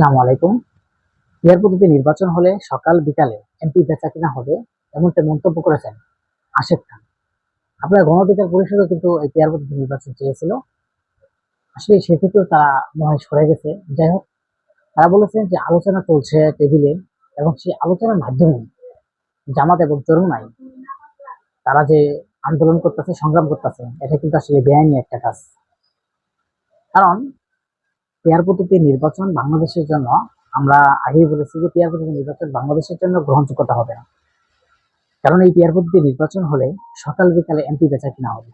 আসসালামু আলাইকুম। পিয়ার পদ্ধতি নির্বাচন হলে সকাল বিকালে এমপি বেচাকেনা হবে, এমনটা মন্তব্য করেছেন আশিক খান। আপনার গণ অধিকার পরিষদও কিন্তু এই পিয়ার পদ্ধতি নির্বাচন চেয়েছিল। আসলে সে থেকেও তারা মনে হয় সরে গেছে। যাই হোক, তারা বলেছেন যে আলোচনা চলছে টেবিলে, এবং সেই আলোচনার মাধ্যমে জামাত এবং চরমোনাই তারা যে আন্দোলন করতেছে, সংগ্রাম করতেছে, এটা কিন্তু আসলে বেআইনি একটা কাজ। কারণ পেয়ার পদ্ধতি নির্বাচন বাংলাদেশের জন্য, আমরা আগেই বলেছি যে পেয়ার পদ্ধতি নির্বাচন বাংলাদেশের জন্য গ্রহণযোগ্যতা হবে না। কারণ এই পেয়ার পদ্ধতি নির্বাচন হলে সকাল বিকালে এমপি বেচা কিনা হবে।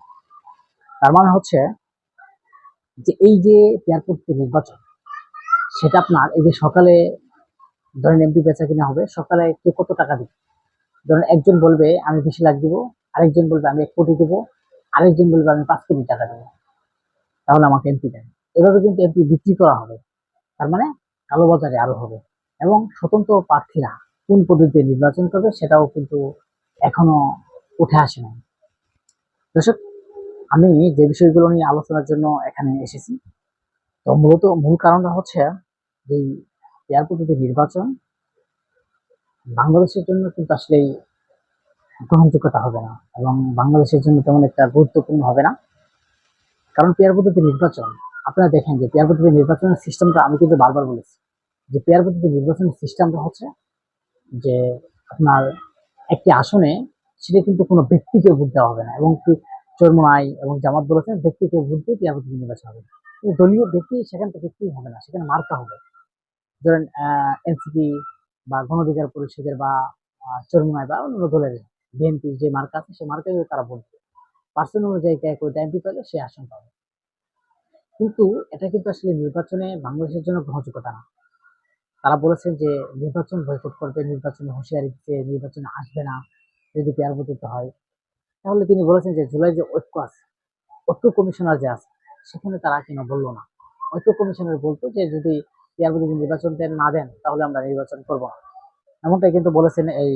তার মানে হচ্ছে যে এই যে পেয়ার পদ্ধতি নির্বাচন, সেটা আপনার এই যে সকালে ধরেন এমপি বেচা কিনা হবে, সকালে কে কত টাকা দিবে, ধরেন একজন বলবে আমি 20 লাখ দিব, আরেকজন বলবে আমি 1 কোটি দেবো, আরেকজন বলবে আমি 5 কোটি টাকা দেবো, তাহলে আমাকে এমপি দেন। এভাবে কিন্তু এমপি বিক্রি করা হবে। তার মানে কালোবাজারে আরো হবে। এবং স্বতন্ত্র প্রার্থীরা কোন পদ্ধতিতে নির্বাচন করবে সেটাও কিন্তু এখনো উঠে আসে নাই। দর্শক, আমি যে বিষয়গুলো নিয়ে আলোচনার জন্য এখানে এসেছি, তো মূলত মূল কারণটা হচ্ছে যে পেয়ার পদ্ধতি নির্বাচন বাংলাদেশের জন্য কিন্তু আসলে গ্রহণযোগ্যতা হবে না, এবং বাংলাদেশের জন্য তেমন একটা গুরুত্বপূর্ণ হবে না। কারণ পেয়ার পদ্ধতি নির্বাচন, আপনারা দেখেন যে পেয়ার পদ্ধতি নির্বাচনের সিস্টেমটা, আমি কিন্তু বারবার বলেছি যে পেয়ার পদ্ধতি নির্বাচনের সিস্টেমটা হচ্ছে যে আপনার একটি আসনে সেটা কিন্তু কোনো ব্যক্তিকে ভোট দেওয়া হবে না, এবং চরমোনাই এবং জামাত বলেছেন ব্যক্তিকে ভোট দিয়ে পেয়ার পদ্ধতি নির্বাচন হবে। কিন্তু দলীয় ব্যক্তি সেখান থেকে ব্যক্তি হবে না, সেখানে মার্কা হবে। ধরেন এনসিপি বা গণ অধিকার পরিষদের বা চরমোনাই বা অন্য দলের বিএনপির যে মার্কা আছে, সেই মার্কায় তারা ভোট দেবে। পার্সেন্ট অনুযায়ী কে কয়টা এমপি পেলে সে আসন পাবে। কিন্তু এটা কিন্তু আসলে নির্বাচনে বাংলাদেশের জন্য গ্রহণযোগ্যতা না। তারা বলেছেন যে নির্বাচন বয়কট করবে, নির্বাচনে হুঁশিয়ারি দিচ্ছে, নির্বাচনে আসবে না যদি পেয়ার পদ্ধতি হয়। তাহলে তিনি বলেছেন যে জুলাই যে ঐক্য আছে, ঐক্য কমিশনার যে আছে, সেখানে তারা কেন বললো না? ঐক্য কমিশনার বলতো যে যদি পেয়ার পদ্ধতি নির্বাচন না দেন তাহলে আমরা নির্বাচন করব না। এমনটাই কিন্তু বলেছেন এই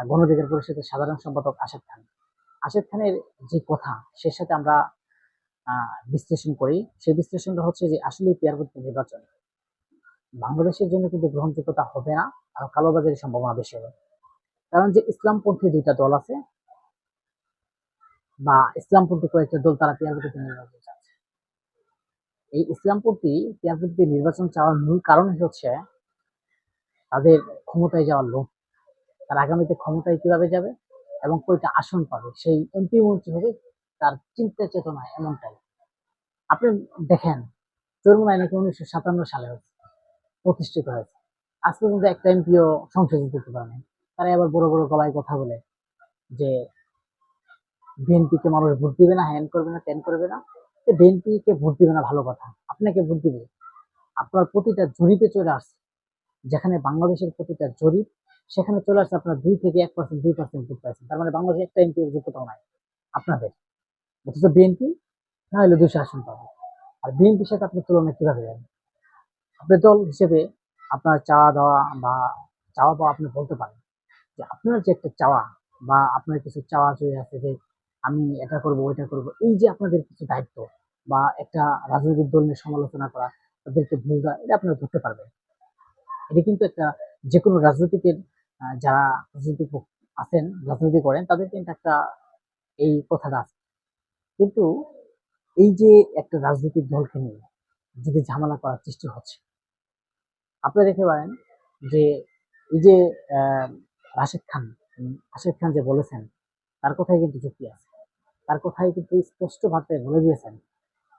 গণ অধিকার পরিষদের সাধারণ সম্পাদক আশিক খান। আশিক খানের যে কথা, সে সাথে আমরা বিশ্লেষণ করি, সেই বিশ্লেষণটা হচ্ছে যে আসলে পেয়ার পদ্ধতি নির্বাচন বাংলাদেশের জন্য কিন্তু গ্রহণযোগ্যতা হবে না, আর কালোবাজারের সম্ভাবনা বেশি হবে। কারণ যে ইসলামপন্থী দুইটা দল আছে, বা ইসলামপন্থী কয়েকটা দল, তারা পেয়ার পদ্ধতি নির্বাচন চাচ্ছে। এই ইসলামপন্থী পেয়ার পদ্ধতি নির্বাচন চাওয়ার মূল কারণ হচ্ছে তাদের ক্ষমতায় যাওয়ার লোভ। তার আগামীতে ক্ষমতায় কিভাবে যাবে এবং কয়টা আসন পাবে, সেই এমপি মন্ত্রী হবে, তার চিন্তা চেতনা এমনটাই। আপনি দেখেন, চরমোনাই নাকি 1957 সালে প্রতিষ্ঠিত হয়েছে, আজ পর্যন্ত একটা এমপিও সংসদে যেতে পারে নাই। তারা আবার বড় বড় গলায় কথা বলে যে বিএনপিকে মানুষ ভোট দিবে না, হ্যান করবে না, ত্যান করবে না। বিএনপিকে ভোট দিবে না ভালো কথা, আপনাকে ভোট দিবে। আপনার প্রতিটা জরিপে চলে আসছে, যেখানে বাংলাদেশের প্রতিটা জরিপ, সেখানে চলে আসছে আপনার 2 থেকে 1%, 2% ভোট পাইছেন। তার মানে বাংলাদেশে একটা এমপি যোগ্যতাও নাই আপনাদের। অথচ বিএনপি না হলে 200 আসন পাবে। আর বিএনপির সাথে আপনি তুলনা কিভাবে যাবেন? আপনি দল হিসেবে আপনার চাওয়া দেওয়া বা চাওয়া পাওয়া আপনি বলতে পারেন যে আপনার যে একটা চাওয়া বা আপনার কিছু চাওয়া চলে আছে যে আমি এটা করব ওইটা করব, এই যে আপনাদের কিছু দায়িত্ব, বা একটা রাজনৈতিক দল নিয়ে সমালোচনা করা, তাদেরকে ভুল দেওয়া, এটা আপনারা ধরতে পারবেন। এটা কিন্তু একটা, যে কোনো রাজনীতিকের যারা রাজনীতি আছেন, রাজনীতি করেন, তাদের কিন্তু একটা এই কথাটা আছে। কিন্তু এই যে একটা রাজনৈতিক দলকে নিয়ে যদি ঝামেলা করার সৃষ্টি হচ্ছে, আপনারা দেখতে পারেন যে এই যে আহ, রাশেদ খান, রাশেদ খান যে বলেছেন, তার কথাই কিন্তু যুক্তি আছে। তার কথাই কিন্তু স্পষ্ট ভাবে বলে দিয়েছেন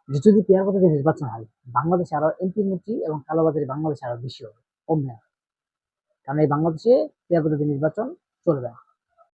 যে যদি পেয়ার পদ্ধতি নির্বাচন হয়, বাংলাদেশে আরো এমপি মন্ত্রী এবং কালোবাজারি বাংলাদেশে আরো বেশি হবে, কমবে না। কারণ এই বাংলাদেশে পেয়ার পদ্ধতি নির্বাচন চলবে না।